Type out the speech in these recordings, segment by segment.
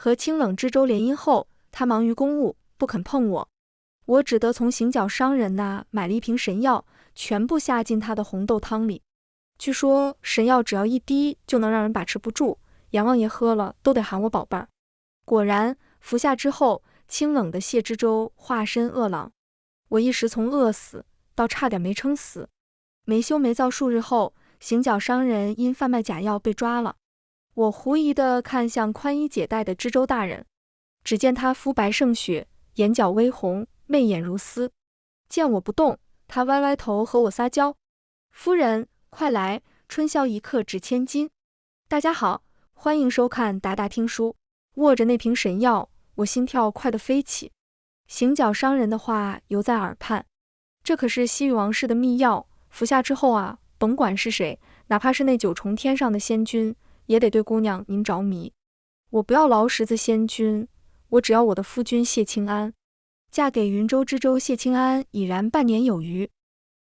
和清冷之舟联姻后，他忙于公务，不肯碰我，我只得从行脚商人那买了一瓶神药，全部下进他的红豆汤里。据说神药只要一滴就能让人把持不住，阎王爷喝了都得喊我宝贝儿。果然，服下之后，清冷的谢之舟化身恶狼，我一时从饿死到差点没撑死。没羞没臊数日后，行脚商人因贩卖假药被抓了。我狐疑地看向宽衣解带的知州大人，只见他肤白胜雪，眼角微红，媚眼如丝。见我不动，他歪歪头和我撒娇：“夫人，快来，春宵一刻值千金。”大家好，欢迎收看达达听书。握着那瓶神药，我心跳快得飞起。行脚商人的话犹在耳畔，这可是西域王室的秘药，服下之后啊，甭管是谁，哪怕是那9重天上的仙君，也得对姑娘您着迷。我不要劳什子仙君，我只要我的夫君谢清安。嫁给云州知州谢清安已然半年有余，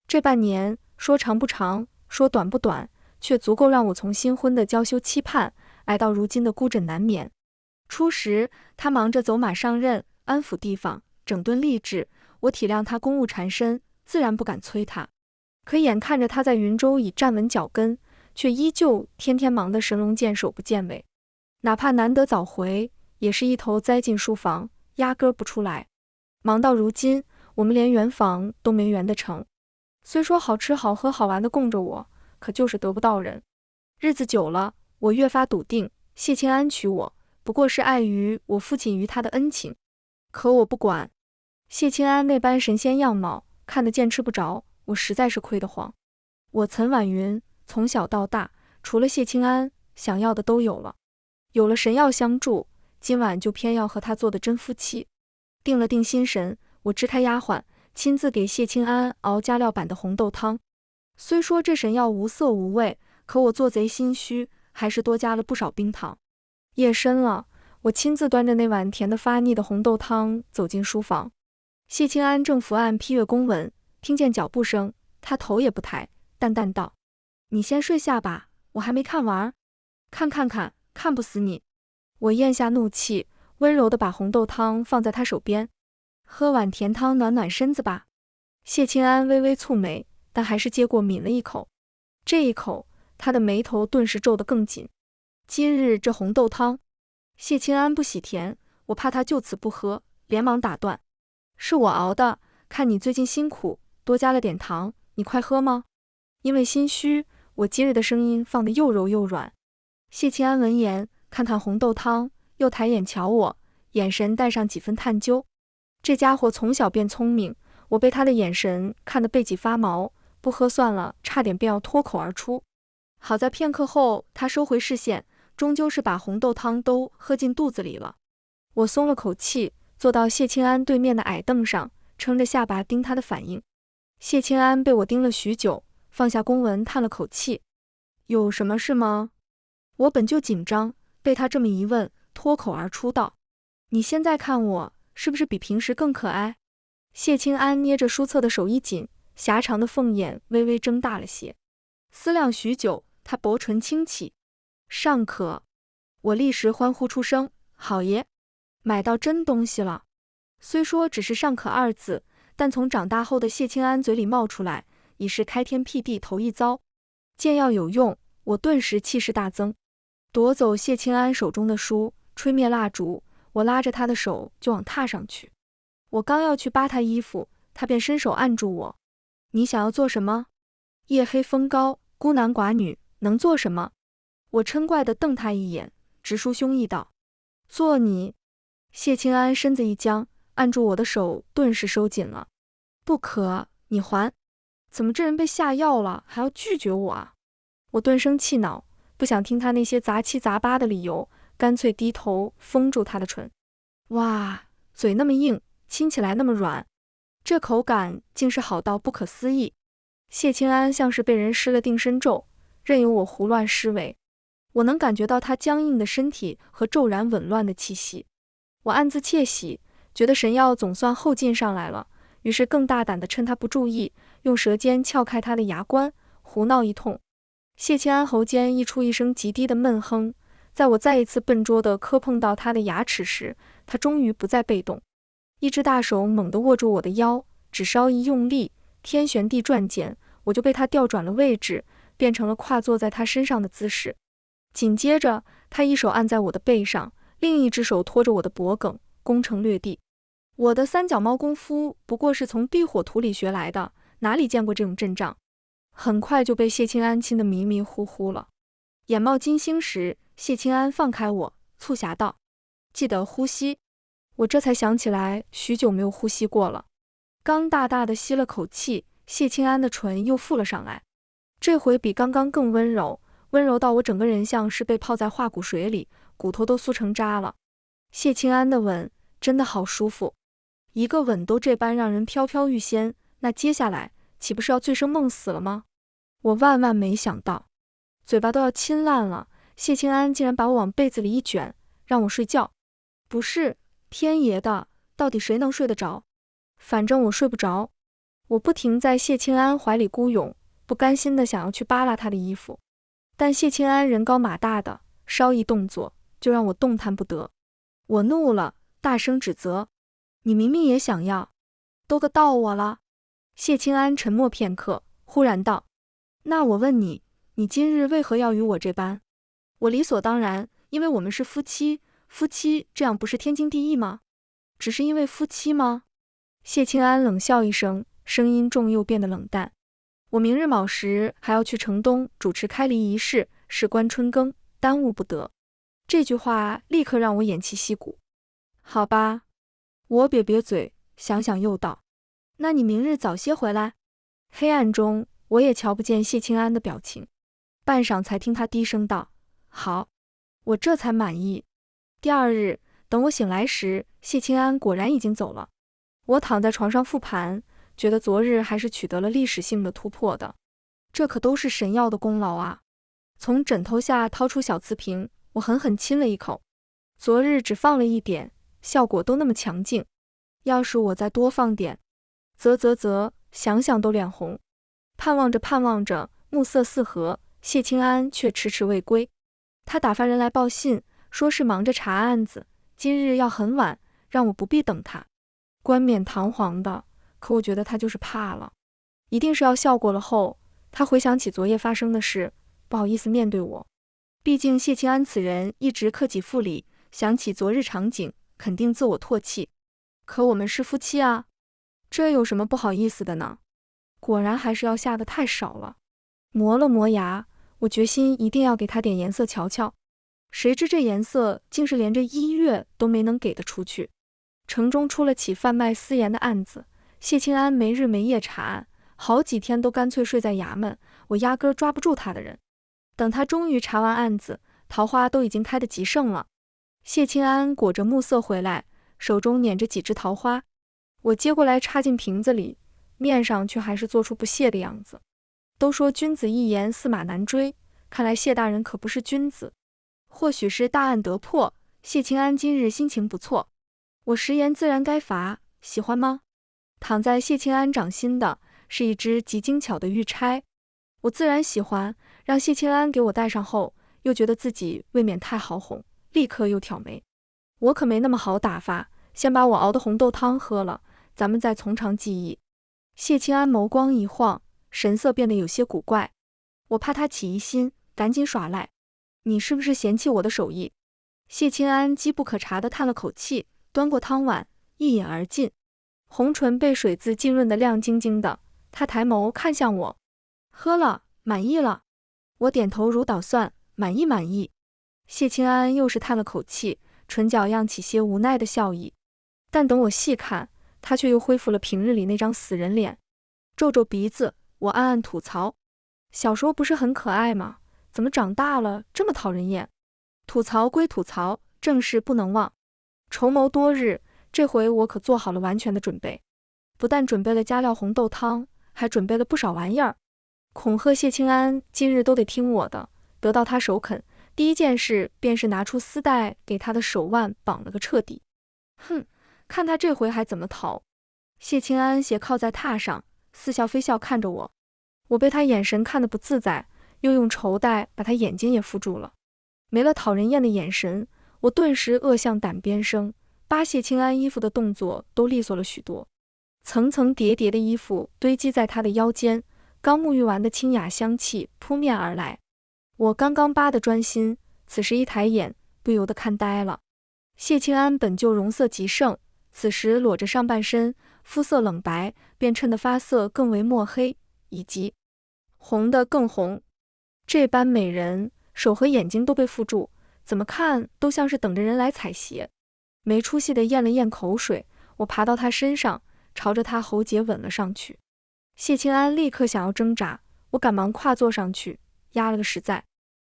这半年说长不长，说短不短，却足够让我从新婚的娇羞期盼挨到如今的孤枕难眠。初时他忙着走马上任，安抚地方，整顿吏治，我体谅他公务缠身，自然不敢催他。可眼看着他在云州已站稳脚跟，却依旧天天忙得神龙见首不见尾，哪怕难得早回，也是一头栽进书房，压根不出来。忙到如今，我们连圆房都没圆得成。虽说好吃好喝好玩的供着我，可就是得不到人。日子久了，我越发笃定，谢清安娶我不过是碍于我父亲于他的恩情。可我不管，谢清安那般神仙样貌，看得见吃不着，我实在是亏得慌。我岑婉云从小到大，除了谢清安，想要的都有了。有了神药相助，今晚就偏要和他做的真夫妻。定了定心神，我支开丫鬟，亲自给谢清安熬加料版的红豆汤。虽说这神药无色无味，可我做贼心虚，还是多加了不少冰糖。夜深了，我亲自端着那碗甜得发腻的红豆汤走进书房。谢清安正伏案批阅公文，听见脚步声，他头也不抬，淡淡道：“你先睡下吧，我还没看完。看不死你。”我咽下怒气，温柔地把红豆汤放在他手边：“喝碗甜汤暖暖身子吧。”谢清安微微蹙眉，但还是接过抿了一口。这一口，他的眉头顿时皱得更紧。今日这红豆汤，谢清安不喜甜，我怕他就此不喝，连忙打断：“是我熬的，看你最近辛苦，多加了点糖，你快喝吗？”因为心虚，我今日的声音放得又柔又软。谢清安闻言，看看红豆汤，又抬眼瞧我，眼神带上几分探究。这家伙从小便聪明，我被他的眼神看得背脊发毛，不喝算了，差点便要脱口而出。好在片刻后，他收回视线，终究是把红豆汤都喝进肚子里了。我松了口气，坐到谢清安对面的矮凳上，撑着下巴盯他的反应。谢清安被我盯了许久，放下公文，叹了口气：“有什么事吗？”我本就紧张，被他这么一问，脱口而出道：“你现在看我，是不是比平时更可爱？”谢清安捏着书册的手一紧，狭长的凤眼微微睁大了些。思量许久，他薄唇轻启：“尚可。”我立时欢呼出声：“好爷，买到真东西了！”虽说只是尚可2字，但从长大后的谢清安嘴里冒出来，已是开天辟地头一遭。见要有用，我顿时气势大增，夺走谢清安手中的书，吹灭蜡烛，我拉着他的手就往榻上去。我刚要去扒他衣服，他便伸手按住我：“你想要做什么？夜黑风高，孤男寡女，能做什么？”我嗔怪地瞪他一眼，直抒胸臆道：“做你。”谢清安身子一僵，按住我的手顿时收紧了：“不可，你还！怎么这人被下药了，还要拒绝我啊？”我顿生气恼，不想听他那些杂七杂八的理由，干脆低头封住他的唇。哇，嘴那么硬，亲起来那么软，这口感竟是好到不可思议。谢清安像是被人施了定身咒，任由我胡乱施为。我能感觉到他僵硬的身体和骤然紊乱的气息。我暗自窃喜，觉得神药总算后劲上来了，于是更大胆地趁他不注意，用舌尖撬开他的牙关，胡闹一通。谢清安喉间溢出一声极低的闷哼，在我再一次笨拙地磕碰到他的牙齿时，他终于不再被动，一只大手猛地握住我的腰，只稍一用力，天旋地转间，我就被他调转了位置，变成了跨坐在他身上的姿势。紧接着，他一手按在我的背上，另一只手托着我的脖颈，攻城略地。我的三脚猫功夫不过是从避火图里学来的，哪里见过这种阵仗？很快就被谢清安亲得迷迷糊糊了。眼冒金星时，谢清安放开我，促狭道：“记得呼吸。”我这才想起来，许久没有呼吸过了。刚大大的吸了口气，谢清安的唇又附了上来，这回比刚刚更温柔，温柔到我整个人像是被泡在化骨水里，骨头都酥成渣了。谢清安的吻真的好舒服，一个吻都这般让人飘飘欲仙，那接下来岂不是要醉生梦死了吗？我万万没想到，嘴巴都要亲烂了，谢清安竟然把我往被子里一卷，让我睡觉。不是，天爷的，到底谁能睡得着？反正我睡不着。我不停在谢清安怀里孤勇，不甘心的想要去扒拉他的衣服，但谢清安人高马大的，稍一动作就让我动弹不得。我怒了，大声指责：“你明明也想要，都个到我了。”谢清安沉默片刻，忽然道：“那我问你，你今日为何要与我这般？”我理所当然，因为我们是夫妻，夫妻这样不是天经地义吗？只是因为夫妻吗？谢清安冷笑一声，声音重又变得冷淡：“我明日卯时还要去城东主持开黎仪式，事关春耕，耽误不得。”这句话立刻让我偃旗息鼓。好吧，我瘪嘴，想想又道：“那你明日早些回来。”黑暗中，我也瞧不见谢清安的表情，半晌才听他低声道：“好。”我这才满意。第二日，等我醒来时，谢清安果然已经走了。我躺在床上复盘，觉得昨日还是取得了历史性的突破的，这可都是神药的功劳啊！从枕头下掏出小瓷瓶，我狠狠亲了一口。昨日只放了一点，效果都那么强劲，要是我再多放点，想想都脸红。盼望着，暮色四合，谢清安却迟迟未归。他打发人来报信，说是忙着查案子，今日要很晚，让我不必等他。冠冕堂皇的，可我觉得他就是怕了，一定是要笑过了后，他回想起昨夜发生的事，不好意思面对我。毕竟谢清安此人一直克己复礼，想起昨日场景，肯定自我唾弃。可我们是夫妻啊，这有什么不好意思的呢？果然还是要下得太少了。磨了磨牙，我决心一定要给他点颜色瞧瞧。谁知这颜色竟是连这1月都没能给得出去。城中出了起贩卖私盐的案子，谢清安没日没夜查案，好几天都干脆睡在衙门，我压根抓不住他的人。等他终于查完案子，桃花都已经开得极盛了。谢清安裹着暮色回来，手中捻着几枝桃花，我接过来插进瓶子里，面上却还是做出不屑的样子。都说君子一言驷马难追，看来谢大人可不是君子。或许是大案得破，谢清安今日心情不错。我食言自然该罚，喜欢吗？躺在谢清安掌心的是一只极精巧的玉钗，我自然喜欢，让谢清安给我戴上后，又觉得自己未免太好哄，立刻又挑眉。我可没那么好打发，先把我熬的红豆汤喝了，咱们再从长计议。谢清安眸光一晃，神色变得有些古怪，我怕他起疑心，赶紧耍赖：“你是不是嫌弃我的手艺？”谢清安机不可察地叹了口气，端过汤碗，一饮而尽，红唇被水渍浸润得亮晶晶的。他抬眸看向我：“喝了，满意了？”我点头如捣蒜：“满意。”谢清安又是叹了口气，唇角漾起些无奈的笑意。但等我细看，他却又恢复了平日里那张死人脸。皱皱鼻子，我暗暗吐槽：小时候不是很可爱吗？怎么长大了这么讨人厌？吐槽归吐槽，正事不能忘。筹谋多日，这回我可做好了完全的准备，不但准备了加料红豆汤，还准备了不少玩意儿。恐吓谢清安今日都得听我的，得到他首肯，第一件事便是拿出丝带给他的手腕绑了个彻底。哼，看他这回还怎么逃。谢清安斜靠在榻上，似笑非笑看着我，我被他眼神看得不自在，又用绸带把他眼睛也敷住了。没了讨人厌的眼神，我顿时恶向胆边生，扒谢清安衣服的动作都利索了许多。层层叠叠的衣服堆积在他的腰间，刚沐浴完的清雅香气扑面而来。我刚刚扒得专心，此时一抬眼，不由得看呆了。谢清安本就容色极盛，此时裸着上半身，肤色冷白，便衬得发色更为墨黑，以及红得更红。这般美人，手和眼睛都被缚住，怎么看都像是等着人来采撷。没出息地咽了咽口水，我爬到他身上，朝着他喉结吻了上去。谢清安立刻想要挣扎，我赶忙跨坐上去，压了个实在。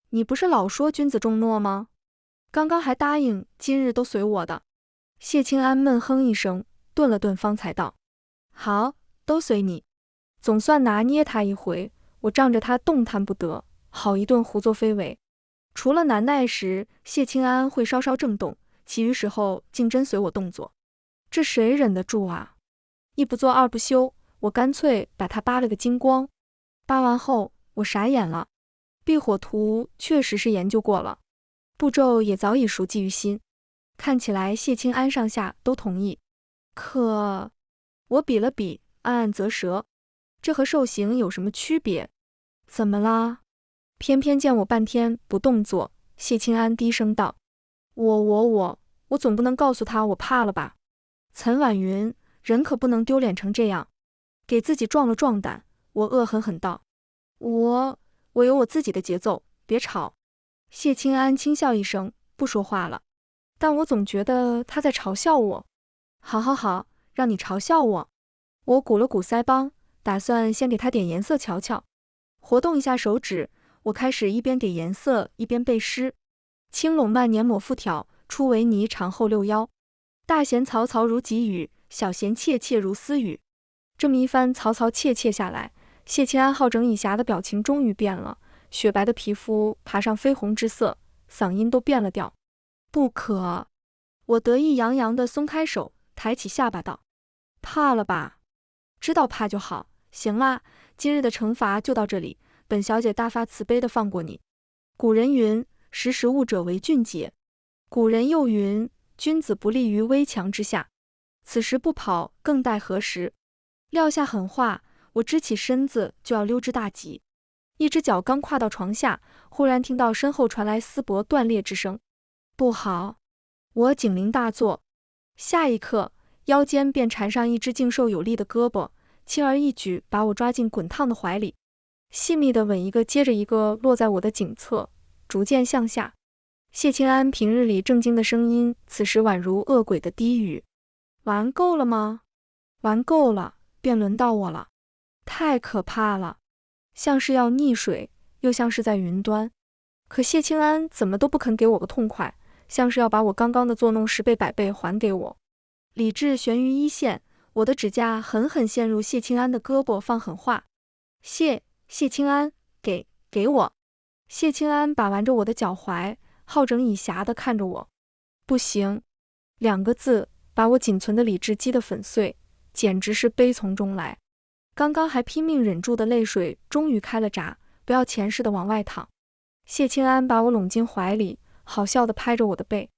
你不是老说君子重诺吗？刚刚还答应今日都随我的。谢清安闷哼一声，顿了顿方才道：好，都随你。总算拿捏他一回，我仗着他动弹不得，好一顿胡作非为。除了难耐时，谢清安会稍稍正动，其余时候竟真随我动作。这谁忍得住啊？一不做二不休，我干脆把他扒了个精光。扒完后，我傻眼了。避火图确实是研究过了，步骤也早已熟记于心，看起来谢清安上下都同意。可我比了比，暗暗啧舌，这和受刑有什么区别？怎么啦？偏偏见我半天不动作，谢清安低声道：我总不能告诉他我怕了吧？岑婉云，人可不能丢脸成这样。给自己壮了壮胆，我恶狠狠道：我有我自己的节奏，别吵。谢清安轻笑一声，不说话了。但我总觉得他在嘲笑我。好，让你嘲笑我。我鼓了鼓腮帮，打算先给他点颜色瞧瞧。活动一下手指，我开始一边点颜色一边背诗：轻拢慢捻抹复挑，初为泥长后六幺。大弦嘈嘈如急雨，小弦切切如私语。这么一番嘈嘈切切下来，谢清安好整以暇的表情终于变了，雪白的皮肤爬上绯红之色，嗓音都变了调。不可！我得意洋洋地松开手，抬起下巴道：怕了吧？知道怕就好。行啦，今日的惩罚就到这里，本小姐大发慈悲地放过你。古人云：识时务者为俊杰。古人又云：君子不立于危墙之下。此时不跑，更待何时？撂下狠话，我支起身子就要溜之大吉，一只脚刚跨到床下，忽然听到身后传来丝帛断裂之声。不好！我警铃大作，下一刻腰间便缠上一只劲瘦有力的胳膊，轻而易举把我抓进滚烫的怀里，细密的吻一个接着一个落在我的颈侧，逐渐向下。谢清安平日里正经的声音，此时宛如恶鬼的低语：玩够了吗？玩够了，便轮到我了。太可怕了，像是要溺水，又像是在云端。可谢清安怎么都不肯给我个痛快，像是要把我刚刚的作弄10倍100倍还给我。理智悬于一线，我的指甲狠狠陷入谢清安的胳膊，放狠话：谢清安，给我！谢清安把玩着我的脚踝，好整以暇地看着我。不行，2个字把我仅存的理智击得粉碎，简直是悲从中来。刚刚还拼命忍住的泪水终于开了闸，不要钱似的往外淌。谢清安把我拢进怀里，好笑地拍着我的背：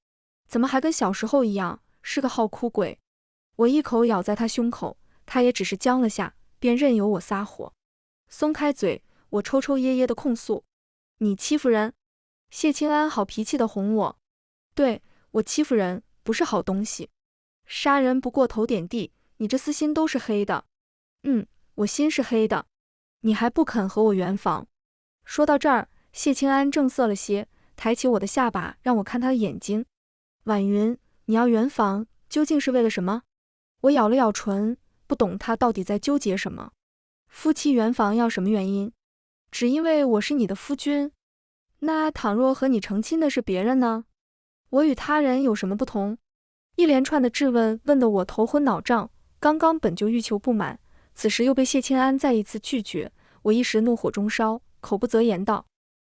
怎么还跟小时候一样，是个好哭鬼。我一口咬在他胸口，他也只是僵了下，便任由我撒火。松开嘴，我抽抽噎噎地控诉：你欺负人！谢清安好脾气地哄我：对，我欺负人，不是好东西。杀人不过头点地，你这私心都是黑的。我心是黑的，你还不肯和我圆房。说到这儿，谢清安正色了些，抬起我的下巴让我看他的眼睛。婉云，你要圆房究竟是为了什么？我咬了咬唇，不懂他到底在纠结什么。夫妻圆房要什么原因？只因为我是你的夫君？那倘若和你成亲的是别人呢？我与他人有什么不同？一连串的质问问得我头昏脑胀，刚刚本就欲求不满，此时又被谢清安再一次拒绝，我一时怒火中烧，口不择言道：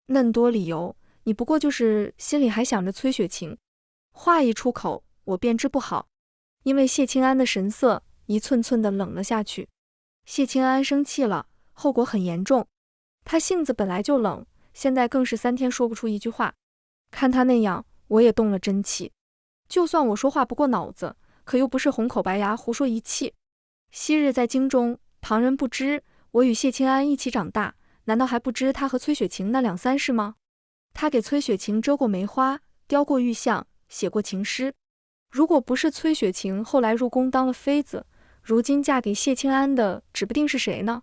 嫩多理由，你不过就是心里还想着崔雪晴。话一出口，我便知不好，因为谢清安的神色一寸寸地冷了下去。谢清安生气了，后果很严重。他性子本来就冷，现在更是3天说不出一句话。看他那样，我也动了真气。就算我说话不过脑子，可又不是红口白牙胡说一气。昔日在京中，旁人不知我与谢清安一起长大，难道还不知他和崔雪晴那两三事吗？他给崔雪晴遮过梅花，雕过玉像，写过情诗。如果不是崔雪晴后来入宫当了妃子，如今嫁给谢清安的指不定是谁呢？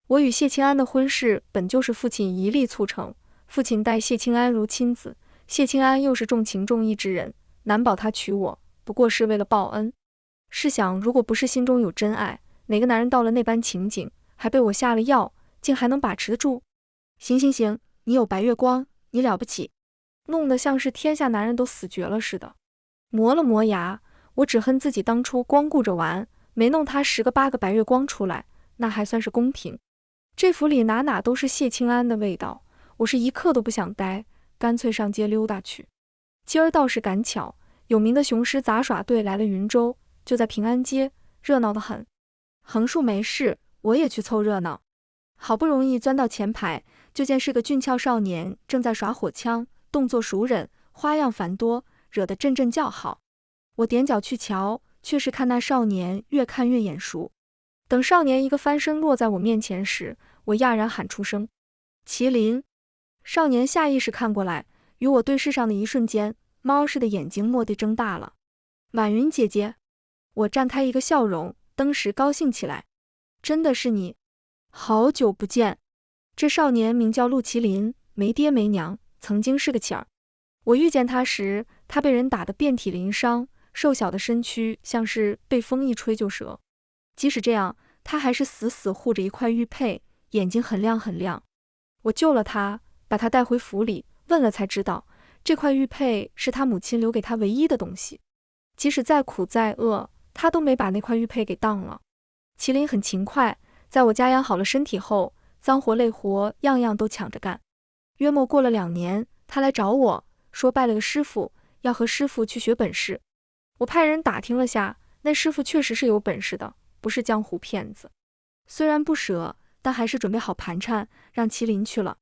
我与谢清安的婚事本就是父亲一力促成，父亲待谢清安如亲子，谢清安又是重情重义之人，难保他娶我，不过是为了报恩。试想，如果不是心中有真爱，哪个男人到了那般情景，还被我下了药，竟还能把持得住？行行行，你有白月光，你了不起，弄得像是天下男人都死绝了似的。磨了磨牙，我只恨自己当初光顾着玩，没弄他10个8个白月光出来，那还算是公平。这府里哪哪都是谢清安的味道，我是一刻都不想待，干脆上街溜达去。今儿倒是赶巧，有名的雄狮杂耍队来了云州，就在平安街，热闹得很。横竖没事，我也去凑热闹。好不容易钻到前排，就见是个俊俏少年正在耍火枪，动作熟稔，花样繁多，惹得阵阵叫好。我踮脚去瞧，却是看那少年越看越眼熟。等少年一个翻身落在我面前时，我讶然喊出声：麒麟！少年下意识看过来，与我对视上的一瞬间，猫似的眼睛蓦地睁大了。婉云姐姐！我绽开一个笑容，登时高兴起来。真的是你，好久不见。这少年名叫陆麒麟，没爹没娘，曾经是个乞儿。我遇见他时，他被人打得遍体鳞伤，瘦小的身躯像是被风一吹就折。即使这样，他还是死死护着一块玉佩，眼睛很亮很亮。我救了他，把他带回府里，问了才知道，这块玉佩是他母亲留给他唯一的东西。即使再苦再饿，他都没把那块玉佩给当了。麒麟很勤快，在我家养好了身体后，脏活累活样样都抢着干。约莫过了2年，他来找我，说拜了个师傅，要和师傅去学本事。我派人打听了下，那师傅确实是有本事的，不是江湖骗子。虽然不舍，但还是准备好盘缠，让麒麟去了。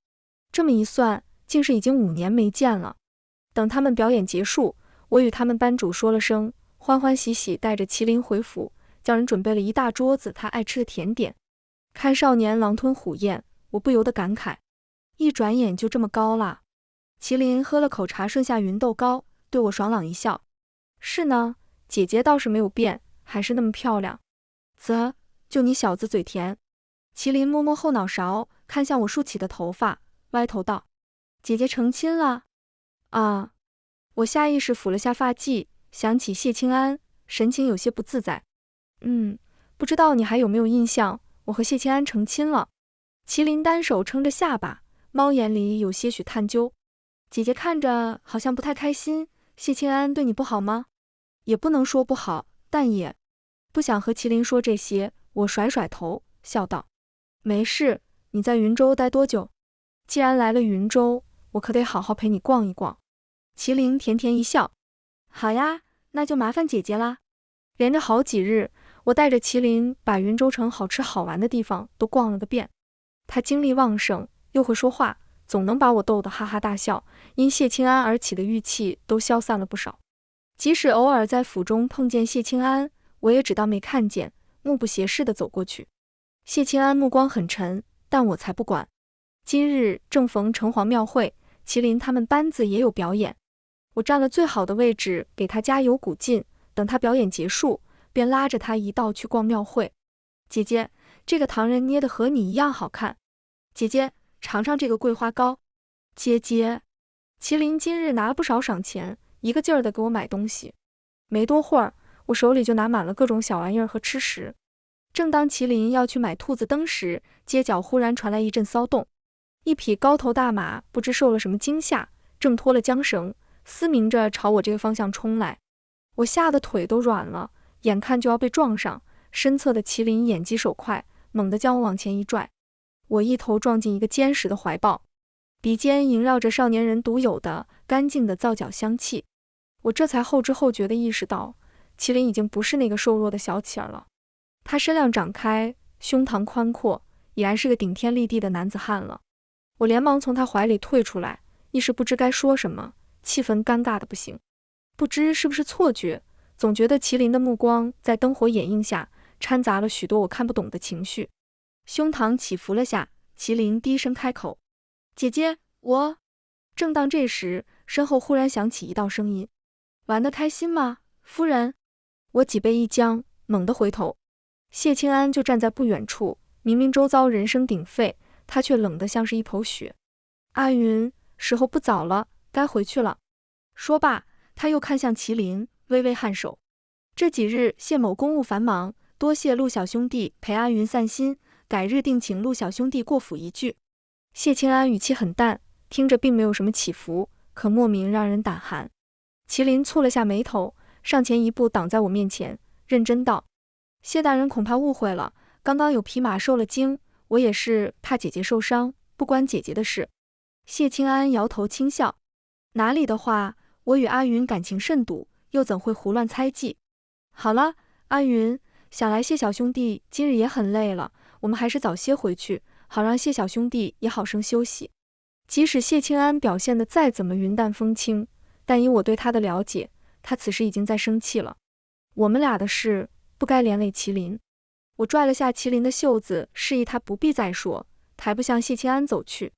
这么一算，竟是已经5年没见了。等他们表演结束，我与他们班主说了声，欢欢喜喜带着麒麟回府，叫人准备了一大桌子他爱吃的甜点。看少年狼吞虎咽，我不由得感慨，一转眼就这么高了。麒麟喝了口茶，顺下芸豆糕，对我爽朗一笑：是呢，姐姐倒是没有变，还是那么漂亮。啧，就你小子嘴甜。麒麟摸摸后脑勺，看向我竖起的头发，歪头道：姐姐成亲了。啊！我下意识抚了下发髻，想起谢清安，神情有些不自在。不知道你还有没有印象，我和谢清安成亲了。麒麟单手撑着下巴，猫眼里有些许探究。姐姐看着好像不太开心，谢清安对你不好吗？也不能说不好，但也不想和麒麟说这些。我甩甩头，笑道：没事，你在云州待多久？既然来了云州，我可得好好陪你逛一逛。麒麟甜甜一笑：好呀，那就麻烦姐姐啦。连着好几日，我带着麒麟把云州城好吃好玩的地方都逛了个遍。他精力旺盛，又会说话，总能把我逗得哈哈大笑，因谢清安而起的郁气都消散了不少。即使偶尔在府中碰见谢清安，我也只当没看见，目不斜视地走过去。谢清安目光很沉，但我才不管。今日正逢城隍庙会，麒麟他们班子也有表演，我占了最好的位置给他加油鼓劲，等他表演结束，便拉着他一道去逛庙会。姐姐，这个唐人捏得和你一样好看。姐姐，尝尝这个桂花糕。姐姐，麒麟今日拿了不少赏钱，一个劲儿地给我买东西。没多会儿，我手里就拿满了各种小玩意儿和吃食。正当麒麟要去买兔子灯时，街角忽然传来一阵骚动。一匹高头大马不知受了什么惊吓，挣脱了缰绳，嘶鸣着朝我这个方向冲来。我吓得腿都软了，眼看就要被撞上，身侧的麒麟眼疾手快，猛地将我往前一拽，我一头撞进一个坚实的怀抱，鼻尖萦绕着少年人独有的干净的皂角香气。我这才后知后觉地意识到，麒麟已经不是那个瘦弱的小乞儿了，他身量长开，胸膛宽阔，已然是个顶天立地的男子汉了。我连忙从他怀里退出来，一时不知该说什么，气氛尴尬的不行。不知是不是错觉，总觉得麒麟的目光在灯火掩映下掺杂了许多我看不懂的情绪。胸膛起伏了下，麒麟低声开口：“姐姐，我……”正当这时，身后忽然响起一道声音：“玩得开心吗，夫人？”我脊背一僵，猛地回头，谢清安就站在不远处，明明周遭人声鼎沸，他却冷得像是一抔雪。阿云，时候不早了，该回去了。说罢，他又看向麒麟，微微颔首。这几日谢某公务繁忙，多谢陆小兄弟陪阿云散心，改日定请陆小兄弟过府一聚。谢清安语气很淡，听着并没有什么起伏，可莫名让人胆寒。麒麟蹙了下眉头，上前一步挡在我面前，认真道：“谢大人恐怕误会了，刚刚有匹马受了惊，我也是怕姐姐受伤，不关姐姐的事。”谢清安摇头轻笑：“哪里的话，我与阿云感情甚笃，又怎会胡乱猜忌？好了，阿云，想来谢小兄弟今日也很累了，我们还是早些回去，好让谢小兄弟也好生休息。”即使谢清安表现得再怎么云淡风轻，但以我对他的了解，他此时已经在生气了。我们俩的事不该连累麒麟。我拽了下麒麟的袖子，示意他不必再说，抬步向谢清安走去。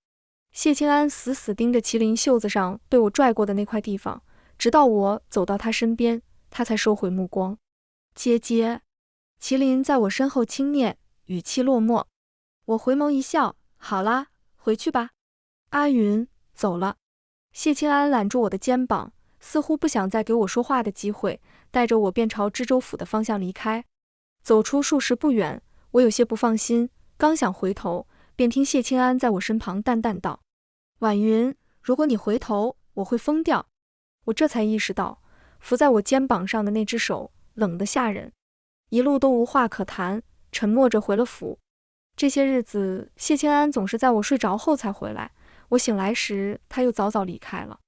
谢清安死死盯着麒麟袖子上被我拽过的那块地方，直到我走到他身边，他才收回目光。姐姐，麒麟在我身后轻念，语气落寞。我回眸一笑，好啦，回去吧。阿云，走了。谢清安揽住我的肩膀，似乎不想再给我说话的机会，带着我便朝知州府的方向离开。走出数十步远，我有些不放心，刚想回头，便听谢清安在我身旁淡淡道：“婉云，如果你回头，我会疯掉。”我这才意识到，伏在我肩膀上的那只手冷得吓人。一路都无话可谈，沉默着回了府。这些日子，谢清安总是在我睡着后才回来，我醒来时，他又早早离开了。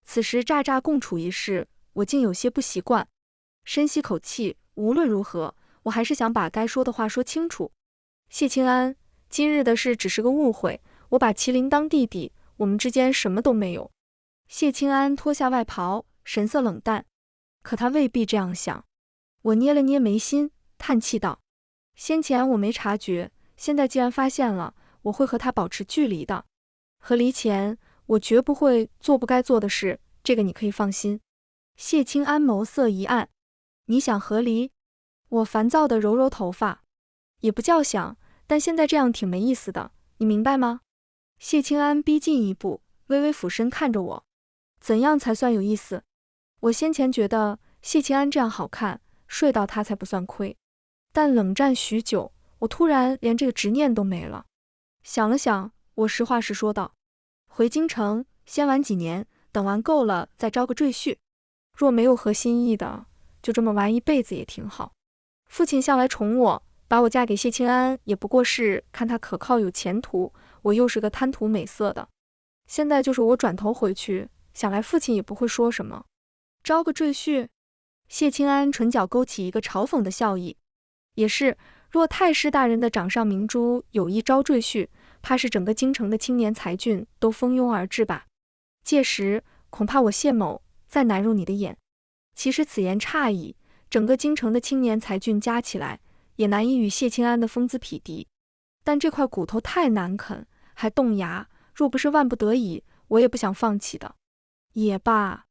此时乍乍共处一室，我竟有些不习惯。深吸口气，无论如何，我还是想把该说的话说清楚。谢清安，今日的事只是个误会，我把麒麟当弟弟，我们之间什么都没有。谢清安脱下外袍，神色冷淡，可他未必这样想。我捏了捏眉心，叹气道：“先前我没察觉，现在既然发现了，我会和他保持距离的。和离前，我绝不会做不该做的事，这个你可以放心。”谢清安眸色一暗：“你想和离？”我烦躁地揉揉头发：“也不叫想，但现在这样挺没意思的，你明白吗？”谢清安逼近一步，微微俯身看着我：“怎样才算有意思？”我先前觉得谢清安这样好看，睡到他才不算亏，但冷战许久，我突然连这个执念都没了。想了想，我实话实说道：“回京城，先玩几年，等玩够了再招个赘婿。若没有合心意的，就这么玩一辈子也挺好。父亲向来宠我，把我嫁给谢清安也不过是看他可靠有前途，我又是个贪图美色的。现在就是我转头回去，想来父亲也不会说什么。招个赘婿？”谢清安唇角勾起一个嘲讽的笑意。也是，若太师大人的掌上明珠有意招赘婿，怕是整个京城的青年才俊都蜂拥而至吧。届时恐怕我谢某再难入你的眼。其实此言差矣，整个京城的青年才俊加起来，也难以与谢清安的风姿匹敌。但这块骨头太难啃，还动牙，若不是万不得已，我也不想放弃的。也罢。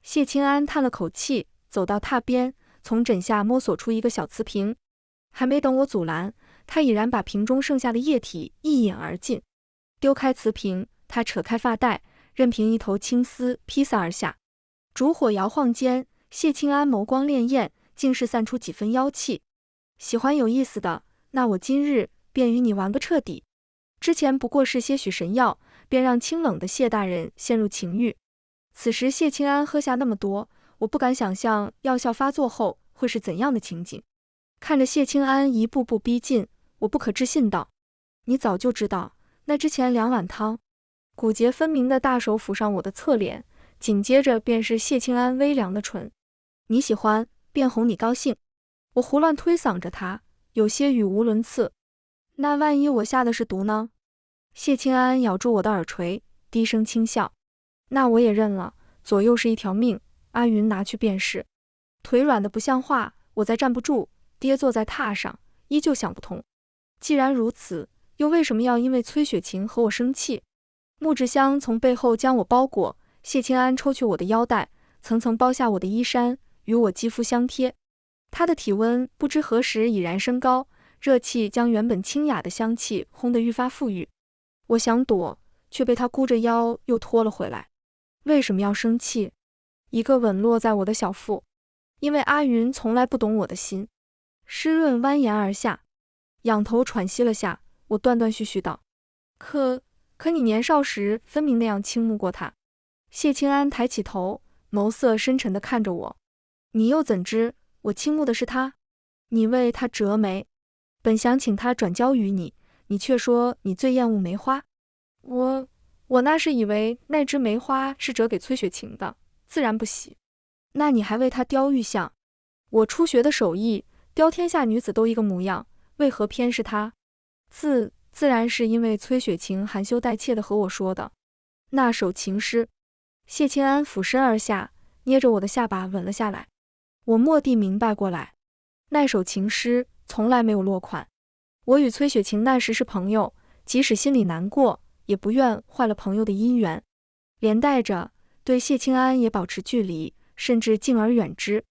谢清安叹了口气，走到榻边，从枕下摸索出一个小瓷瓶。还没等我阻拦，他已然把瓶中剩下的液体一饮而尽。丢开瓷瓶，他扯开发带，任凭一头青丝披散而下。烛火摇晃间，谢清安眸光潋滟，竟是散出几分妖气。喜欢有意思的，那我今日便与你玩个彻底。之前不过是些许神药，便让清冷的谢大人陷入情欲。此时谢清安喝下那么多，我不敢想象药效发作后会是怎样的情景。看着谢清安一步步逼近，我不可置信道：“你早就知道？那之前2碗汤。”骨节分明的大手抚上我的侧脸，紧接着便是谢清安微凉的唇：“你喜欢，便哄你高兴。”我胡乱推搡着他，有些语无伦次：“那万一我下的是毒呢？”谢清安咬住我的耳垂，低声轻笑：“那我也认了，左右是一条命，阿云拿去便是。腿软得不像话，我再站不住，跌坐在榻上，依旧想不通。既然如此，又为什么要因为崔雪晴和我生气？穆志香从背后将我包裹，谢清安抽去我的腰带，层层剥下我的衣衫，与我肌肤相贴。他的体温不知何时已然升高，热气将原本清雅的香气烘得愈发馥郁。我想躲，却被他箍着腰又拖了回来。为什么要生气？一个吻落在我的小腹。因为阿云从来不懂我的心。湿润蜿蜒而下，仰头喘息了下，我断断续续道：可你年少时分明那样倾慕过他。谢清安抬起头，眸色深沉地看着我。你又怎知我倾慕的是他？你为他折眉，本想请他转交于你，你却说你最厌恶梅花。我那是以为那枝梅花是折给崔雪晴的，自然不喜。那你还为他雕玉像？我初学的手艺，雕天下女子都一个模样，为何偏是他？自然是因为崔雪晴含羞带怯地和我说的那首情诗。谢清安俯身而下，捏着我的下巴吻了下来。我蓦地明白过来，那首情诗从来没有落款。我与崔雪晴那时是朋友，即使心里难过，也不愿坏了朋友的姻缘，连带着对谢清安也保持距离，甚至敬而远之。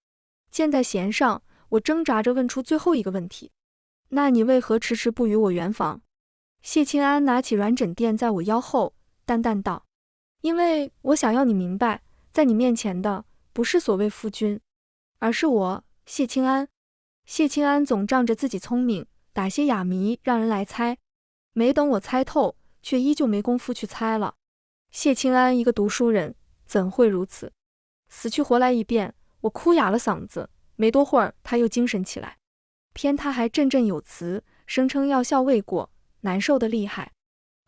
箭在弦上，我挣扎着问出最后一个问题：那你为何迟迟不与我圆房？谢清安拿起软枕垫在我腰后，淡淡道：因为我想要你明白，在你面前的不是所谓夫君，而是我谢清安。谢清安总仗着自己聪明，打些哑谜让人来猜，没等我猜透，却依旧没工夫去猜了。谢清安一个读书人，怎会如此？死去活来一遍，我哭哑了嗓子。没多会儿，他又精神起来，偏他还振振有词，声称药效未过，难受得厉害。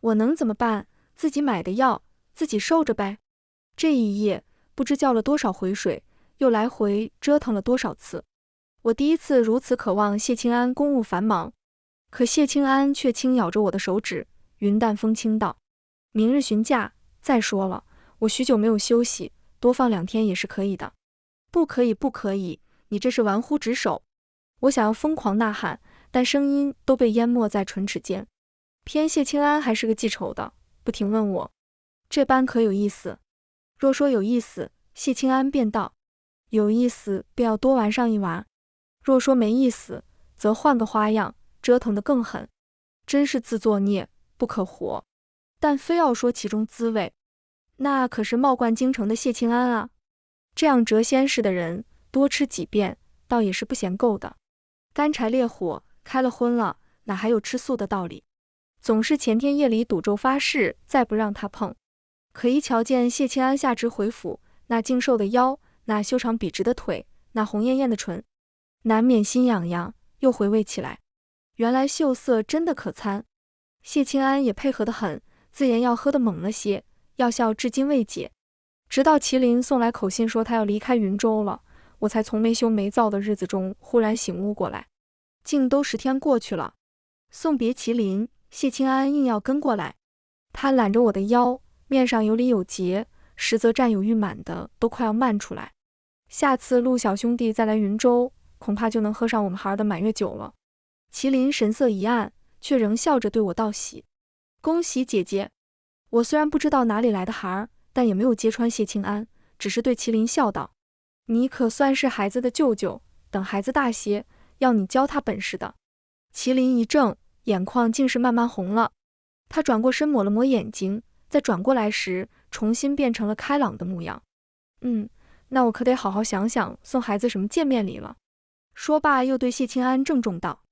我能怎么办？自己买的药，自己受着呗。这一夜，不知叫了多少回水，又来回折腾了多少次。我第一次如此渴望谢清安公务繁忙，可谢清安却轻咬着我的手指，云淡风轻道：明日询假。再说了，我许久没有休息，多放2天也是可以的。不可以，不可以，你这是玩忽职守。我想要疯狂呐喊，但声音都被淹没在唇齿间。偏谢清安还是个记仇的，不停问我这般可有意思。若说有意思，谢清安便道：有意思便要多玩上一玩，若说没意思，则换个花样，折腾得更狠。真是自作孽，不可活。但非要说其中滋味，那可是貌冠京城的谢清安啊。这样谪仙式的人，多吃几遍，倒也是不嫌够的。干柴烈火，开了荤了，哪还有吃素的道理？总是前天夜里赌咒发誓，再不让他碰。可一瞧见谢清安下肢回府，那精瘦的腰，那修长笔直的腿，那红艳艳的唇，难免心痒痒，又回味起来。原来秀色真的可餐。谢清安也配合得很，自言要喝得猛了些，药效至今未解。直到麒麟送来口信说他要离开云州了，我才从没羞没臊的日子中忽然醒悟过来。竟都10天过去了，送别麒麟，谢清安硬要跟过来。他揽着我的腰，面上有礼有节，实则占有欲满的都快要漫出来。下次陆小兄弟再来云州，恐怕就能喝上我们孩儿的满月酒了。麒麟神色一暗，却仍笑着对我道喜：恭喜姐姐。我虽然不知道哪里来的孩儿，但也没有揭穿谢清安，只是对麒麟笑道：你可算是孩子的舅舅，等孩子大些，要你教他本事的。麒麟一怔，眼眶竟是慢慢红了。他转过身抹了抹眼睛，再转过来时，重新变成了开朗的模样。那我可得好好想想送孩子什么见面礼了。说罢又对谢清安郑重道：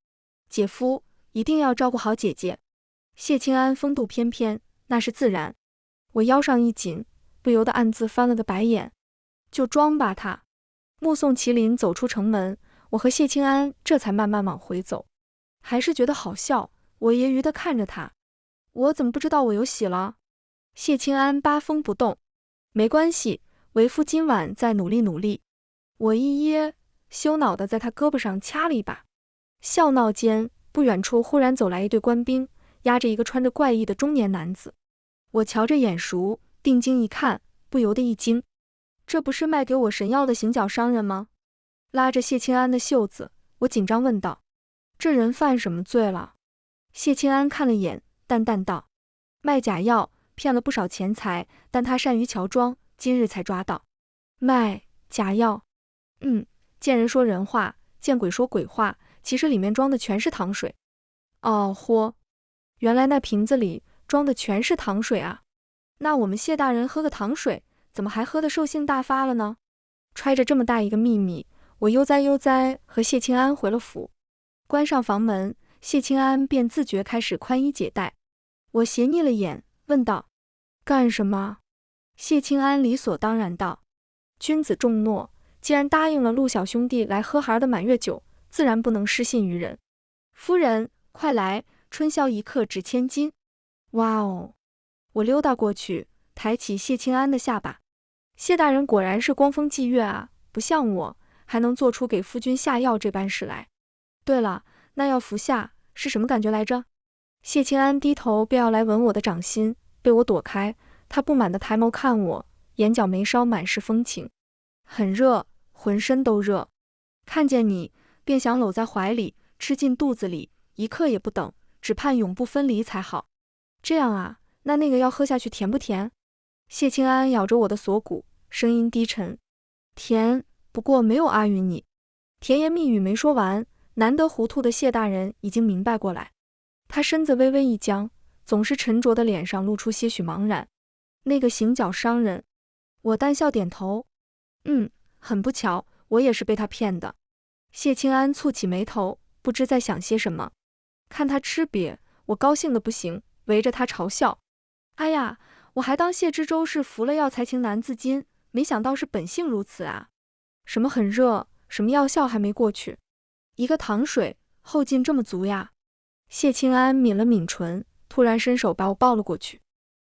姐夫一定要照顾好姐姐。谢清安风度翩翩，那是自然。我腰上一紧，不由得暗自翻了个白眼。就装吧他。目送麒麟走出城门，我和谢清安这才慢慢往回走。还是觉得好笑，我揶揄地看着他。我怎么不知道我有喜了？谢清安八风不动。没关系，为夫今晚再努力努力。我一噎，羞恼地在他胳膊上掐了一把。笑闹间，不远处忽然走来一队官兵，押着一个穿着怪异的中年男子。我瞧着眼熟，定睛一看，不由得一惊。这不是卖给我神药的行脚商人吗？拉着谢清安的袖子，我紧张问道：这人犯什么罪了？谢清安看了眼，淡淡道：卖假药，骗了不少钱财，但他善于乔装，今日才抓到。卖假药？见人说人话，见鬼说鬼话，其实里面装的全是糖水。哦豁，原来那瓶子里装的全是糖水啊！那我们谢大人喝个糖水，怎么还喝得兽性大发了呢？揣着这么大一个秘密，我悠哉悠哉和谢清安回了府。关上房门，谢清安便自觉开始宽衣解带。我斜睨了眼，问道：干什么？谢清安理所当然道：君子重诺，既然答应了陆小兄弟来喝孩儿的满月酒，自然不能失信于人。夫人，快来，春宵一刻值千金。哇哦！我溜达过去，抬起谢清安的下巴。谢大人果然是光风霁月啊，不像我，还能做出给夫君下药这般事来。对了，那药服下是什么感觉来着？谢清安低头便要来吻我的掌心，被我躲开。他不满地抬眸看我，眼角眉梢满是风情。很热，浑身都热。看见你，便想搂在怀里，吃进肚子里，一刻也不等，只盼永不分离才好。这样啊，那个药喝下去甜不甜？谢清安咬着我的锁骨，声音低沉。甜，不过没有阿谀你。甜言蜜语没说完，难得糊涂的谢大人已经明白过来。他身子微微一僵，总是沉着的脸上露出些许茫然。那个行脚商人，我淡笑点头。很不巧，我也是被他骗的。谢清安蹙起眉头，不知在想些什么。看他吃瘪，我高兴的不行，围着他嘲笑。哎呀，我还当谢知州是服了药才情难自禁，没想到是本性如此啊！什么很热，什么药效还没过去，一个糖水后劲这么足呀！谢清安抿了抿唇，突然伸手把我抱了过去，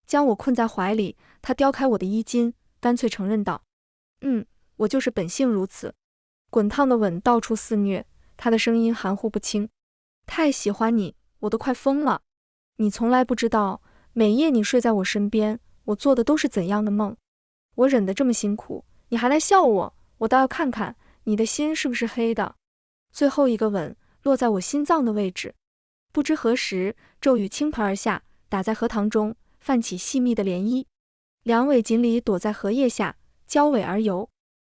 将我困在怀里。他叼开我的衣襟，干脆承认道：我就是本性如此。滚烫的吻到处肆虐，他的声音含糊不清。太喜欢你，我都快疯了。你从来不知道，每夜你睡在我身边，我做的都是怎样的梦。我忍得这么辛苦，你还来笑我，我倒要看看你的心是不是黑的。最后一个吻落在我心脏的位置，不知何时，骤雨倾盆而下，打在荷塘中，泛起细密的涟漪。两尾锦鲤躲在荷叶下，交尾而游。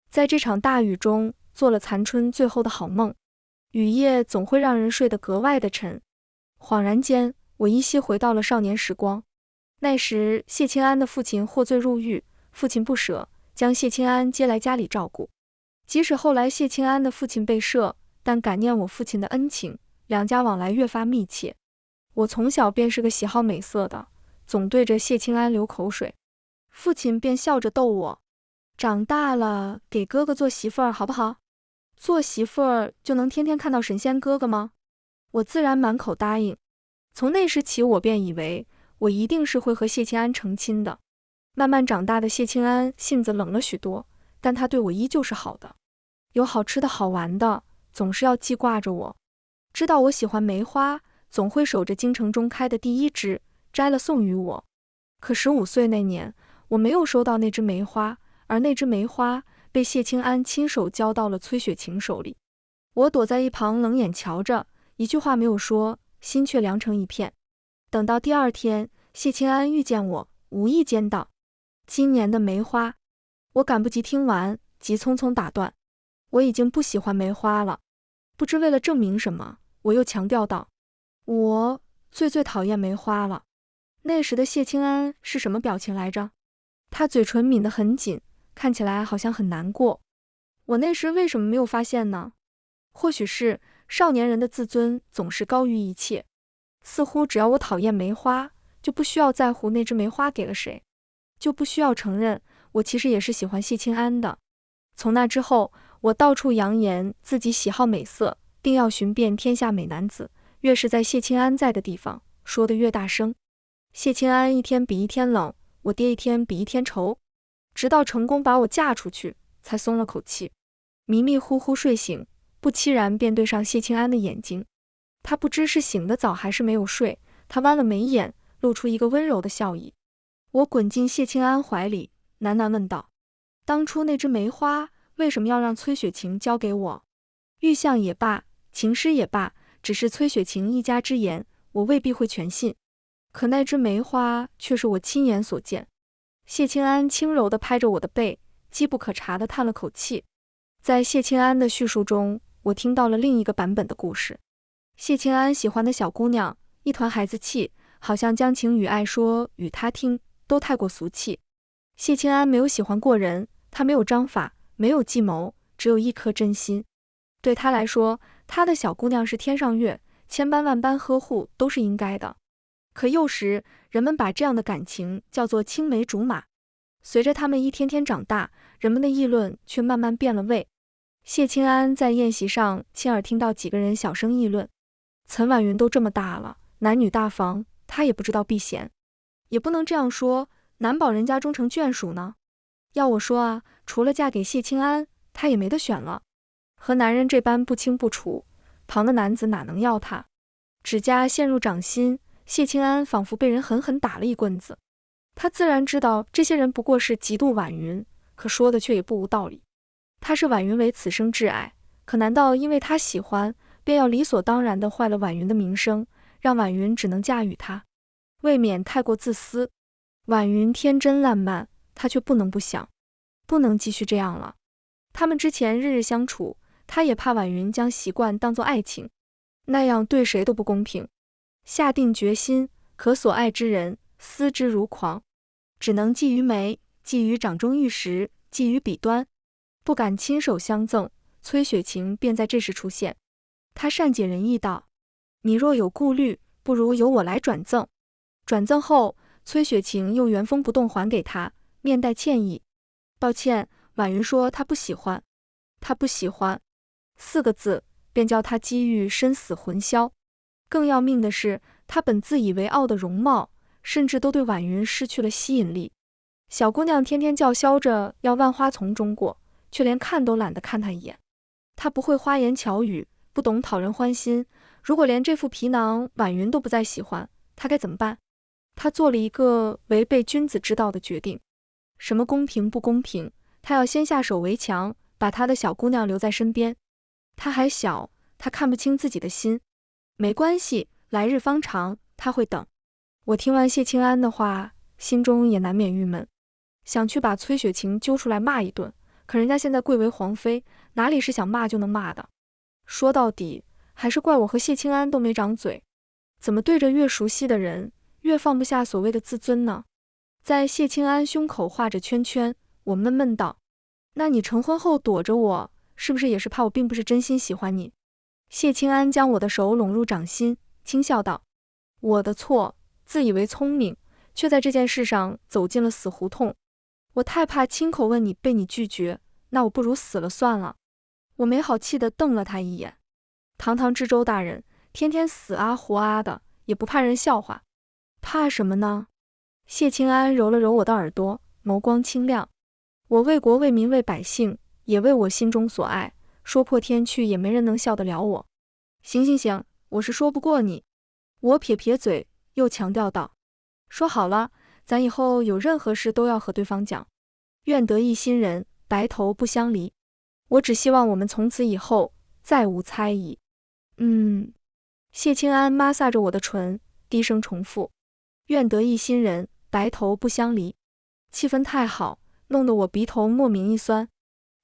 在这场大雨中，做了残春最后的好梦。雨夜总会让人睡得格外的沉。恍然间，我依稀回到了少年时光。那时，谢清安的父亲获罪入狱，父亲不舍，将谢清安接来家里照顾。即使后来谢清安的父亲被赦，但感念我父亲的恩情，两家往来越发密切。我从小便是个喜好美色的，总对着谢清安流口水。父亲便笑着逗我：长大了给哥哥做媳妇儿好不好？做媳妇儿就能天天看到神仙哥哥吗？我自然满口答应。从那时起，我便以为我一定是会和谢清安成亲的。慢慢长大的谢清安性子冷了许多，但他对我依旧是好的，有好吃的好玩的，总是要记挂着我。知道我喜欢梅花，总会守着京城中开的第一枝，摘了送与我。可15岁那年，我没有收到那枝梅花，而那枝梅花被谢清安亲手交到了崔雪晴手里。我躲在一旁冷眼瞧着，一句话没有说，心却凉成一片。等到第二天，谢清安遇见我，无意间道：今年的梅花。我赶不及听完，急匆匆打断：我已经不喜欢梅花了。不知为了证明什么，我又强调道：我最讨厌梅花了。那时的谢清安是什么表情来着？他嘴唇抿得很紧，看起来好像很难过。我那时为什么没有发现呢？或许是少年人的自尊总是高于一切，似乎只要我讨厌梅花，就不需要在乎那枝梅花给了谁，就不需要承认我其实也是喜欢谢清安的。从那之后，我到处扬言自己喜好美色，定要寻遍天下美男子，越是在谢清安在的地方，说得越大声。谢清安一天比一天冷，我爹一天比一天愁，直到成功把我嫁出去，才松了口气。迷迷糊糊睡醒，不期然便对上谢清安的眼睛。他不知是醒得早还是没有睡，他弯了眉眼，露出一个温柔的笑意。我滚进谢清安怀里，喃喃问道：当初那只梅花为什么要让崔雪晴交给我？玉相也罢，情诗也罢，只是崔雪晴一家之言，我未必会全信。可那只梅花却是我亲眼所见。谢清安轻柔地拍着我的背，机不可察地叹了口气。在谢清安的叙述中，我听到了另一个版本的故事。谢清安喜欢的小姑娘，一团孩子气，好像将情与爱说与他听，都太过俗气。谢清安没有喜欢过人，他没有章法，没有计谋，只有一颗真心。对他来说，他的小姑娘是天上月，千般万般呵护都是应该的。可幼时，人们把这样的感情叫做青梅竹马。随着他们一天天长大，人们的议论却慢慢变了味。谢清安在宴席上亲耳听到几个人小声议论：岑婉云都这么大了，男女大防，她也不知道避嫌。也不能这样说，难保人家终成眷属呢。要我说啊，除了嫁给谢清安，她也没得选了。和男人这般不清不楚，旁的男子哪能要她？指甲陷入掌心，谢清安仿佛被人狠狠打了一棍子。他自然知道这些人不过是嫉妒婉云，可说的却也不无道理。他视婉云为此生挚爱，可难道因为他喜欢，便要理所当然地坏了婉云的名声，让婉云只能嫁与他？未免太过自私。婉云天真烂漫，他却不能不想，不能继续这样了。他们之前日日相处，他也怕婉云将习惯当作爱情，那样对谁都不公平。下定决心，可所爱之人思之如狂，只能寄于眉，寄于掌中玉石，寄于笔端，不敢亲手相赠。崔雪晴便在这时出现，她善解人意道：你若有顾虑，不如由我来转赠。转赠后，崔雪晴又原封不动还给他，面带歉意：抱歉，婉云说她不喜欢。她不喜欢4个字，便叫他机遇身死魂消。更要命的是，他本自以为傲的容貌，甚至都对婉云失去了吸引力。小姑娘天天叫嚣着要万花丛中过，却连看都懒得看她一眼。她不会花言巧语，不懂讨人欢心。如果连这副皮囊婉云都不再喜欢，她该怎么办？她做了一个违背君子之道的决定。什么公平不公平，她要先下手为强，把她的小姑娘留在身边。她还小，她看不清自己的心。没关系，来日方长，她会等。我听完谢清安的话，心中也难免郁闷，想去把崔雪晴揪出来骂一顿，可人家现在贵为皇妃，哪里是想骂就能骂的？说到底，还是怪我和谢清安都没长嘴，怎么对着越熟悉的人，越放不下所谓的自尊呢？在谢清安胸口画着圈圈，我闷闷道：那你成婚后躲着我，是不是也是怕我并不是真心喜欢你？谢清安将我的手拢入掌心，轻笑道：我的错，自以为聪明，却在这件事上走进了死胡同。我太怕亲口问你被你拒绝，那我不如死了算了。我没好气地瞪了他一眼。堂堂知州大人，天天死啊活啊的，也不怕人笑话，怕什么呢？谢清安揉了揉我的耳朵，眸光清亮。我为国为民为百姓，也为我心中所爱，说破天去也没人能笑得了我。行行行，我是说不过你。我撇撇嘴，又强调道：说好了，咱以后有任何事都要和对方讲，愿得一心人，白头不相离。我只希望我们从此以后再无猜疑。谢清安抹挲着我的唇，低声重复：愿得一心人，白头不相离。气氛太好，弄得我鼻头莫名一酸。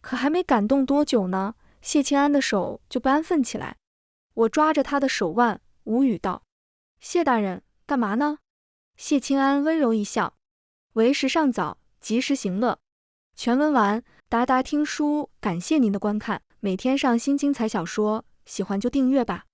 可还没感动多久呢，谢清安的手就不安分起来。我抓着他的手腕，无语道：谢大人，干嘛呢？谢清安温柔一笑：为时尚早，及时行乐。全文完，达达听书感谢您的观看，每天上新精彩小说，喜欢就订阅吧。